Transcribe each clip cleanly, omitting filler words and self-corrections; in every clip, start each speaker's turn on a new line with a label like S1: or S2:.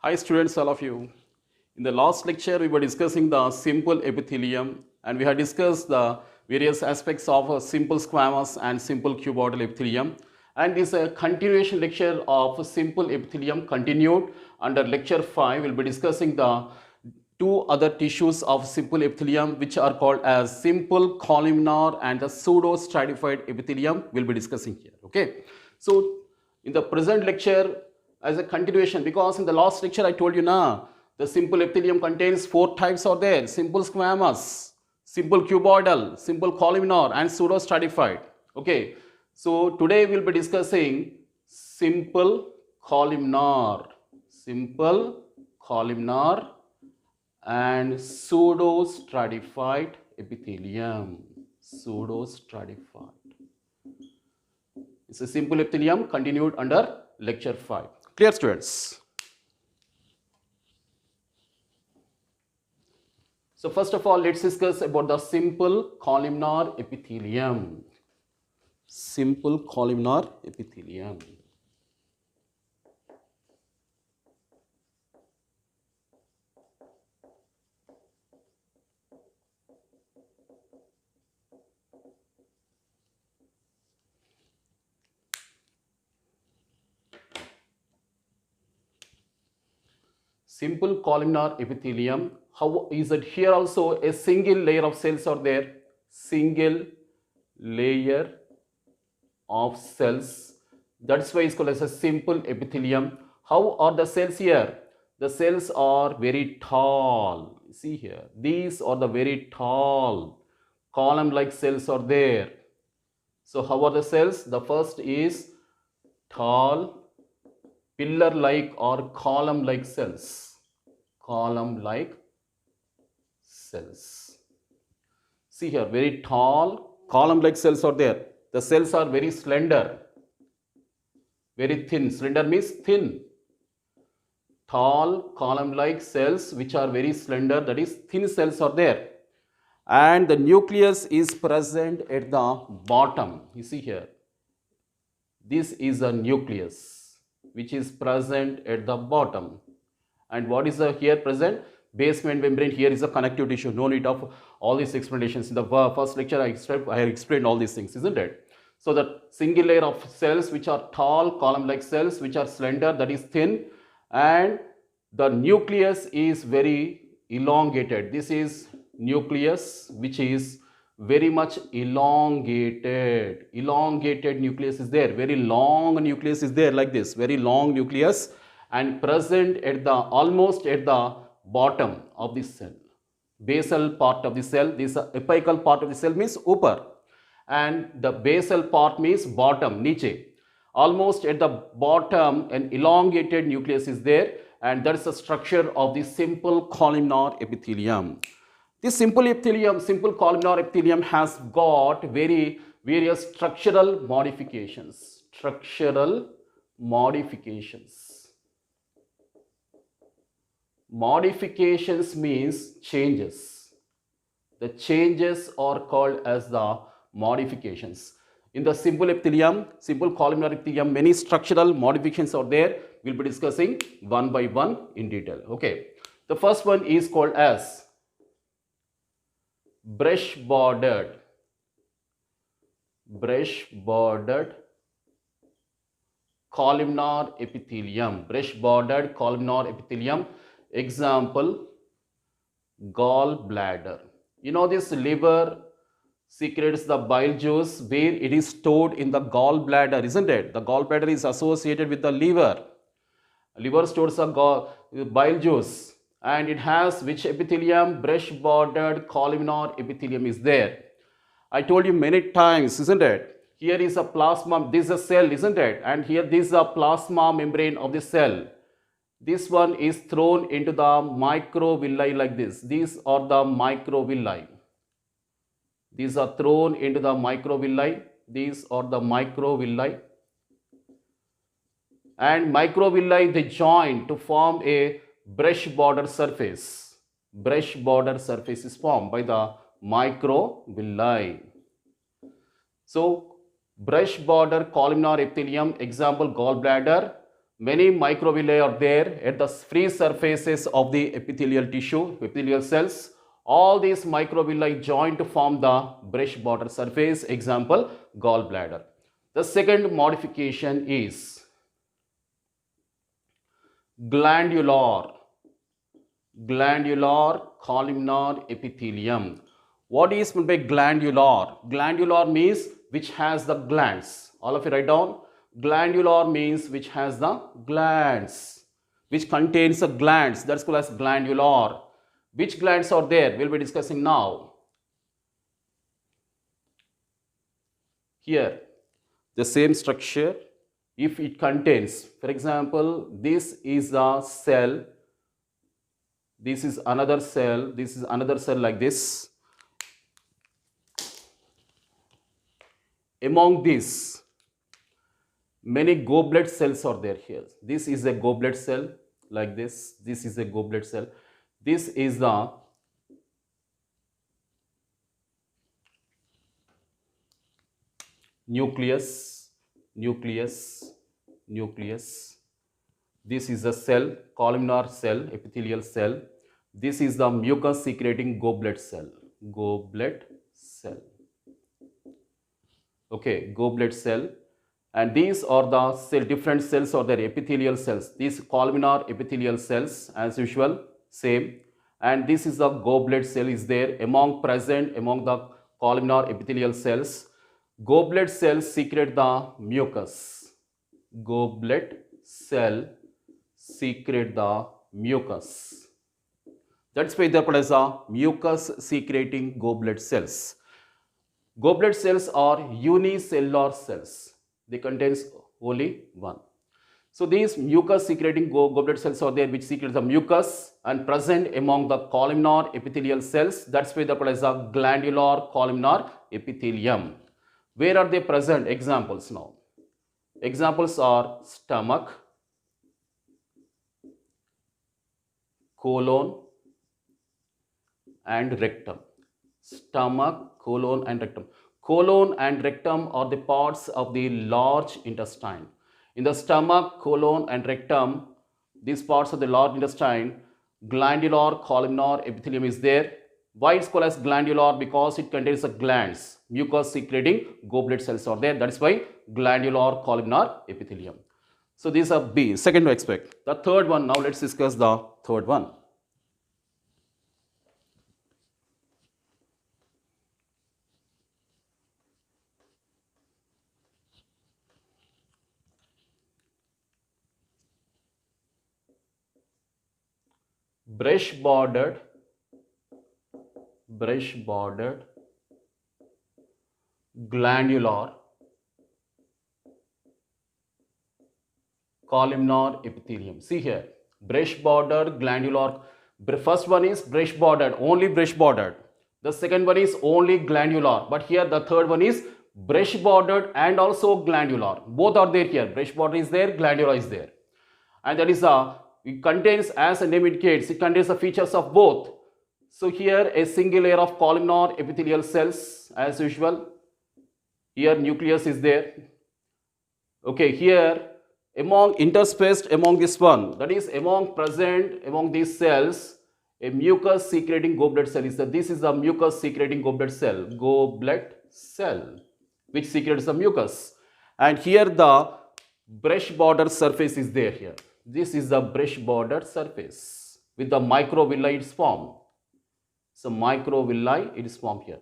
S1: Hi students, all of you. In the last lecture, we were discussing the simple epithelium and we had discussed the various aspects of a simple squamous and simple cuboidal epithelium. And this is a continuation lecture of simple epithelium continued. Under lecture 5, we'll be discussing the two other tissues of simple epithelium which are called as simple columnar and the pseudostratified epithelium. We'll be discussing here. Okay. So in the present lecture, as a continuation, because in the last lecture I told you now, the simple epithelium contains 4 types are there: simple squamous, simple cuboidal, simple columnar and pseudostratified. Okay, so today we will be discussing simple columnar and pseudostratified epithelium. It's a simple epithelium continued under lecture 5. Clear, students? So first of all, let's discuss about the simple columnar epithelium. Simple columnar epithelium. Simple columnar epithelium. How is it here? Also a single layer of cells are there. Single layer of cells. That's why it's called as a simple epithelium. How are the cells here? The cells are very tall. See here. These are the very tall column-like cells are there. So how are the cells? The first is tall pillar-like or column-like cells. Column-like cells. See here, very tall column-like cells are there. The cells are very slender, very thin. Slender means thin. Tall column-like cells which are very slender, that is thin cells are there. And the nucleus is present at the bottom. You see here, this is a nucleus which is present at the bottom. And what is here present? Basement membrane. Here is a connective tissue. No need of all these explanations. In the first lecture, I explained all these things, isn't it? So the single layer of cells which are tall, column-like cells which are slender, that is thin, and the nucleus is very elongated. This is nucleus which is very much elongated. Elongated nucleus is there. Very long nucleus is there, like this. Very long nucleus, and present at the almost at the bottom of the cell. Basal part of the cell. This apical part of the cell means upper, and the basal part means bottom, niche. Almost at the bottom, an elongated nucleus is there, and that's the structure of the simple columnar epithelium. This simple epithelium, simple columnar epithelium has got various structural modifications. Structural modifications. Modifications means changes. The changes are called as the modifications. In the simple epithelium, simple columnar epithelium, many structural modifications are there. We'll be discussing one by one in detail. Okay. The first one is called as brush-bordered columnar epithelium. Brush-bordered columnar epithelium. Example, gallbladder. You know, this liver secretes the bile juice where it is stored in the gallbladder, isn't it? The gallbladder is associated with the liver. Liver stores a bile juice, and it has which epithelium? Brush-bordered columnar epithelium is there. I told you many times, isn't it? Here is a plasma, this is a cell, isn't it? And here this is a plasma membrane of the cell. This one is thrown into the microvilli like this. These are the microvilli. These are thrown into the microvilli. These are the microvilli. And microvilli, they join to form a brush border surface. Brush border surface is formed by the microvilli. So, brush border columnar epithelium, example gallbladder, Many microvilli are there at the free surfaces of the epithelial tissue, epithelial cells. All these microvilli join to form the brush border surface, example gallbladder. The second modification is glandular columnar epithelium. What is meant by glandular? Glandular means which has the glands. All of you write down. Glandular means which has the glands, which contains the glands. That's called as glandular. Which glands are there? We'll be discussing now. Here, the same structure. If it contains, for example, this is a cell. This is another cell. This is another cell like this. Among these, many goblet cells are there here. This is a goblet cell like this. This is a goblet cell. This is the nucleus. This is a cell, columnar cell, epithelial cell. This is the mucus secreting goblet cell. Okay, goblet cell. And these are the different cells or their epithelial cells. These columnar epithelial cells, as usual, same. And this is the goblet cell is there present among the columnar epithelial cells. Goblet cells secrete the mucus. Goblet cell secrete the mucus. That's why they are called as mucus secreting goblet cells. Goblet cells are unicellular cells. They contain only one. So these mucus secreting goblet cells are there which secrete the mucus and present among the columnar epithelial cells. That's why they are called as a glandular columnar epithelium. Where are they present? Examples now. Examples are stomach, colon and rectum. Stomach, colon and rectum. Colon and rectum are the parts of the large intestine. In the stomach, colon and rectum, these parts of the large intestine, glandular columnar epithelium is there. Why it's called as glandular? Because it contains the glands. Mucus secreting goblet cells are there. That's why glandular columnar epithelium. So these are B, second to expect. The third one, now let's discuss the third one. Brush bordered glandular columnar epithelium. See here, brush bordered glandular. First one is brush bordered, only brush bordered. The second one is only glandular. But here the third one is brush bordered and also glandular. Both are there here. Brush border is there, glandular is there. And that is it contains, as the name indicates, it contains the features of both. So here a single layer of columnar epithelial cells as usual. Here nucleus is there. Okay, here interspaced among this one, that is present among these cells, a mucus secreting goblet cell is there. This is the mucus secreting goblet cell, which secretes the mucus. And here the brush border surface is there here. This is the brush border surface with the microvilli it's formed. So microvilli it is formed here.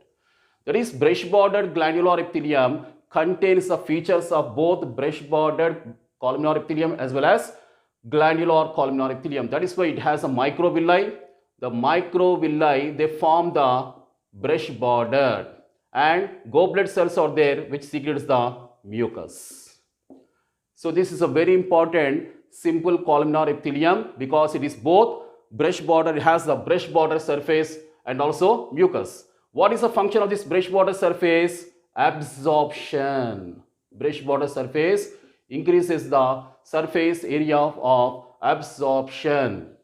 S1: That is brush bordered glandular epithelium contains the features of both brush bordered columnar epithelium as well as glandular columnar epithelium. That is why it has a microvilli. The microvilli, they form the brush bordered and goblet cells are there which secretes the mucus. So this is a very important simple columnar epithelium because it is both brush border, it has the brush border surface and also mucus. What is the function of this brush border surface? Absorption. Brush border surface increases the surface area of absorption.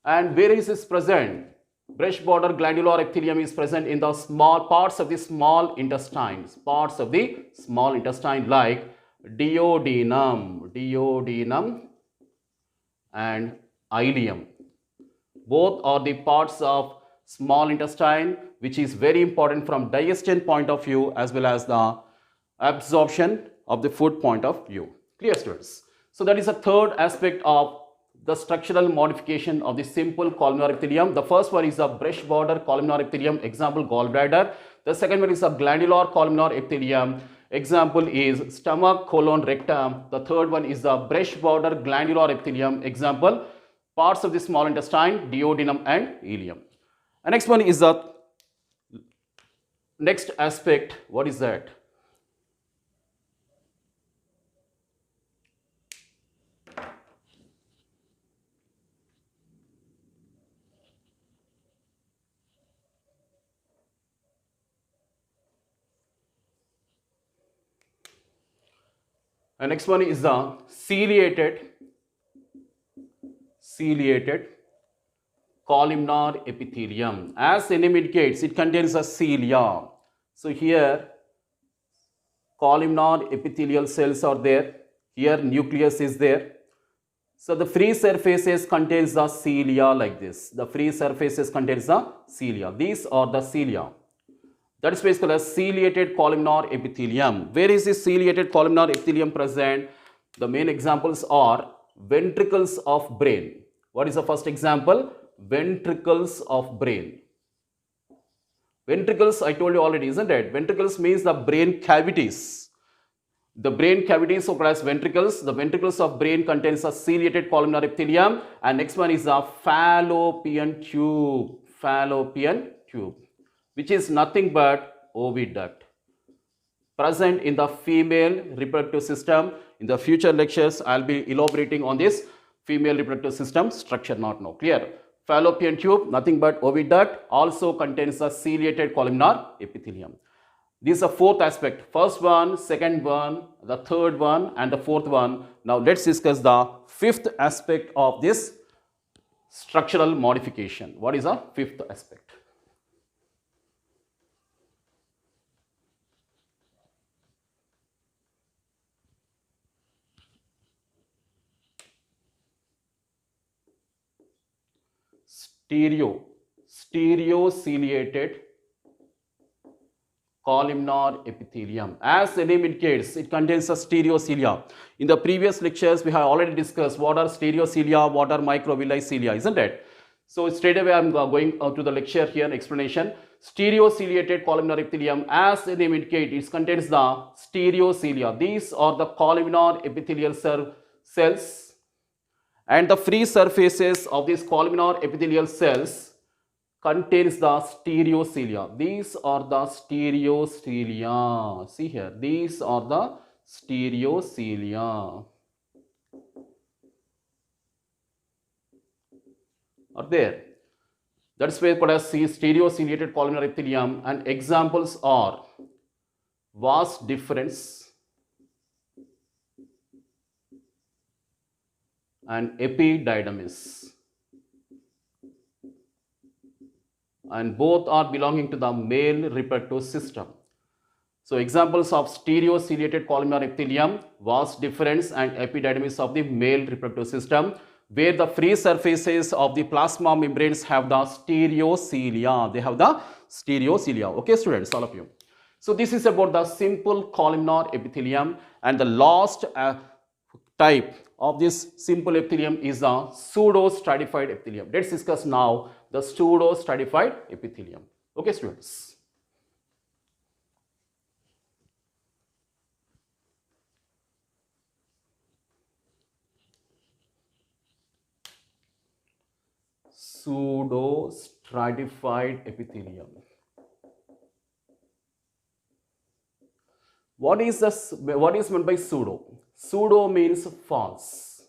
S1: And where is this present? Brush border glandular epithelium is present in the small parts of the small intestines. Parts of the small intestine like duodenum and ileum. Both are the parts of small intestine which is very important from digestion point of view as well as the absorption of the food point of view. Clear, students? So that is the third aspect of the structural modification of the simple columnar epithelium. The first one is a brush border columnar epithelium, example gallbladder. The second one is a glandular columnar epithelium, example is stomach, colon, rectum. The third one is the brush border glandular epithelium, example parts of the small intestine, duodenum and ileum. And next one is the next aspect. What is that? And next one is the ciliated columnar epithelium. As the name indicates, it contains a cilia. So here columnar epithelial cells are there. Here nucleus is there. So the free surfaces contains the cilia like this. The free surfaces contains the cilia. These are the cilia. That is basically a ciliated columnar epithelium. Where is this ciliated columnar epithelium present? The main examples are ventricles of brain. What is the first example? Ventricles of brain. Ventricles, I told you already, isn't it? Ventricles means the brain cavities. The brain cavities are called as ventricles. The ventricles of brain contains a ciliated columnar epithelium. And next one is the fallopian tube. Fallopian tube, which is nothing but oviduct, present in the female reproductive system. In the future lectures, I'll be elaborating on this female reproductive system structure, not now. Clear? Fallopian tube, nothing but oviduct, also contains a ciliated columnar epithelium. This is the fourth aspect. First one, second one, the third one, and the fourth one. Now let's discuss the fifth aspect of this structural modification. What is the fifth aspect? Stereociliated columnar epithelium. As the name indicates, it contains a stereocilia. In the previous lectures, we have already discussed what are stereocilia, what are microvilli cilia, isn't it? So straight away, I am going to the lecture here, explanation. Stereociliated columnar epithelium, as the name indicates, it contains the stereocilia. These are the columnar epithelial cells. And the free surfaces of these columnar epithelial cells contains the stereocilia. These are the stereocilia. See here, these are the stereocilia. Are there? That's why called as stereociliated columnar epithelium. And examples are vas deferens and epididymis, and both are belonging to the male reproductive system. So examples of stereociliated columnar epithelium, vas deferens and epididymis of the male reproductive system, where the free surfaces of the plasma membranes have the stereocilia. They have the stereocilia. Okay, students, all of you. So this is about the simple columnar epithelium, and the last type of this simple epithelium is the pseudostratified epithelium. Let's discuss now the pseudostratified epithelium. Okay, students. Pseudostratified epithelium. What is meant by pseudo? Pseudo means false.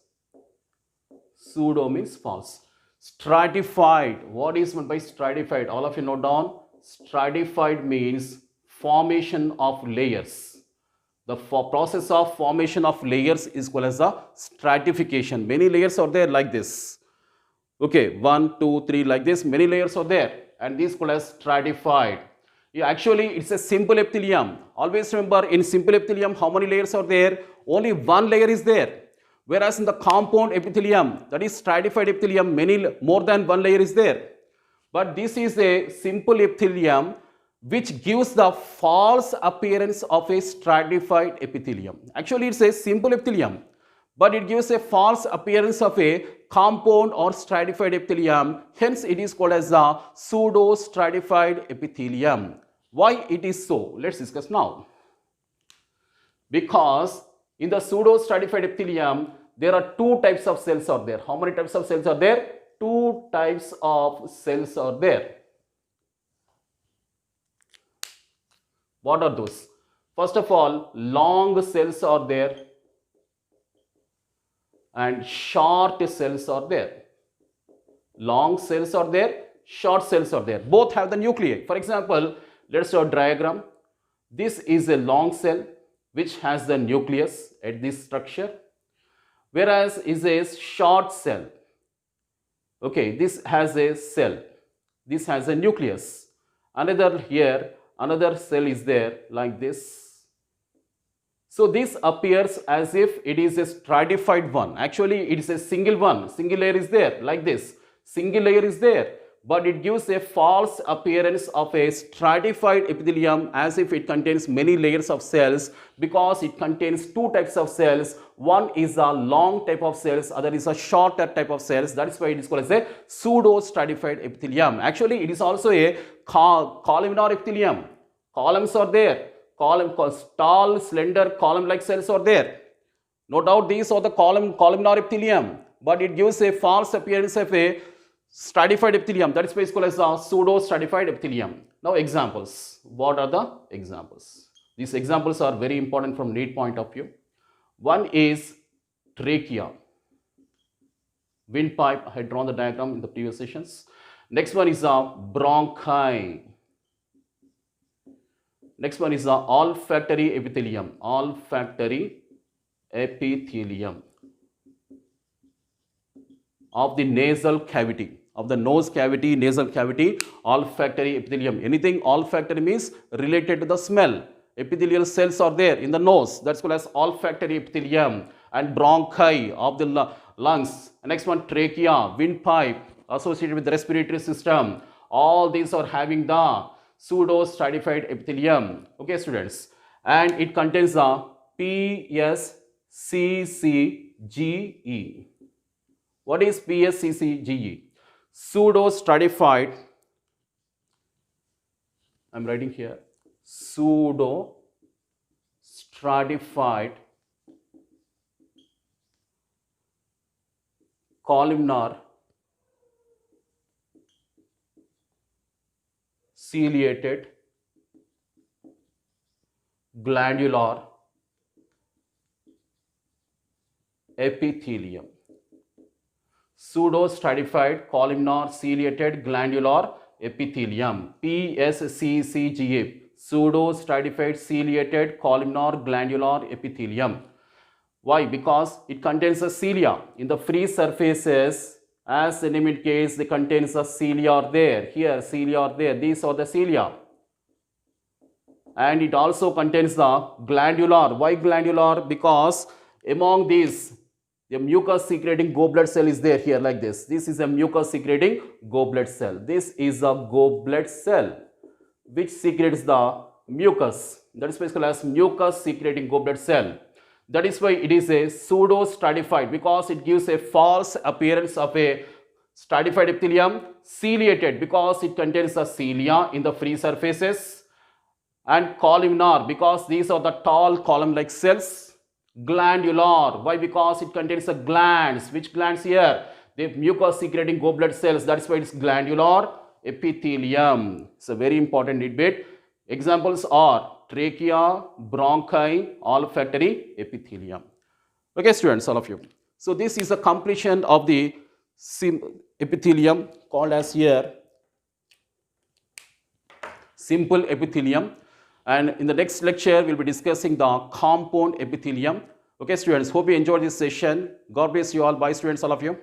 S1: Pseudo means false. Stratified. What is meant by stratified? All of you note down. Stratified means formation of layers. The process of formation of layers is called as a stratification. Many layers are there like this. Okay, 1, 2, 3 like this. Many layers are there, and this is called as stratified. Yeah, actually, it's a simple epithelium. Always remember, in simple epithelium, how many layers are there? Only one layer is there. Whereas in the compound epithelium, that is stratified epithelium, more than one layer is there. But this is a simple epithelium which gives the false appearance of a stratified epithelium. Actually, it's a simple epithelium, but it gives a false appearance of a compound or stratified epithelium. Hence, it is called as the pseudostratified epithelium. Why it is so? Let's discuss now. Because in the pseudostratified epithelium, there are two types of cells are there. How many types of cells are there? Two types of cells are there. What are those? First of all, long cells are there and short cells are there. Long cells are there, short cells are there. Both have the nuclei. For example, let's draw a diagram. This is a long cell which has the nucleus at this structure, whereas is a short cell. Okay, this has a cell. This has a nucleus. Another here, another cell is there like this. So this appears as if it is a stratified one. Actually, it is a single one. Single layer is there like this. Single layer is there. But it gives a false appearance of a stratified epithelium as if it contains many layers of cells, because it contains two types of cells. One is a long type of cells, other is a shorter type of cells. That is why it is called as a pseudo-stratified epithelium. Actually, it is also a columnar epithelium. Columns are there. Tall, slender, column-like cells are there. No doubt these are the columnar epithelium, but it gives a false appearance of a stratified epithelium. That is why it is called as a pseudo-stratified epithelium. Now examples. What are the examples? These examples are very important from NEET point of view. One is trachea, windpipe. I had drawn the diagram in the previous sessions. Next one is a bronchi. Next one is the olfactory epithelium. Olfactory epithelium of the nasal cavity. Of the nose cavity, nasal cavity, olfactory epithelium. Anything olfactory means related to the smell. Epithelial cells are there in the nose. That's called as olfactory epithelium. And bronchi of the lungs. Next one, trachea, windpipe associated with the respiratory system. All these are having the pseudo-stratified epithelium. Okay, students. And it contains the PSCCGE. What is PSCCGE? Pseudo-stratified, I am writing here, pseudo-stratified columnar ciliated glandular epithelium. Pseudo-stratified columnar ciliated glandular epithelium, PSCCGA, pseudo-stratified ciliated columnar glandular epithelium. Why? Because it contains a cilia. In the free surfaces, as the name indicates, it contains a cilia are there. Here, cilia are there. These are the cilia. And it also contains the glandular. Why glandular? Because among these, the mucus secreting goblet cell is there here like this. This is a mucus secreting goblet cell. This is a goblet cell which secretes the mucus. That is basically as mucus secreting goblet cell. That is why it is a pseudo-stratified, because it gives a false appearance of a stratified epithelium. Ciliated because it contains a cilia in the free surfaces. And columnar because these are the tall column-like cells. Glandular. Why? Because it contains a glands. Which glands here? The mucus secreting goblet cells. That is why it is glandular epithelium. It's a very important bit. Examples are trachea, bronchi, olfactory epithelium. Okay, students, all of you. So this is a completion of the epithelium called as here simple epithelium. And in the next lecture, we'll be discussing the compound epithelium. Okay, students, hope you enjoyed this session. God bless you all. Bye, students, all of you.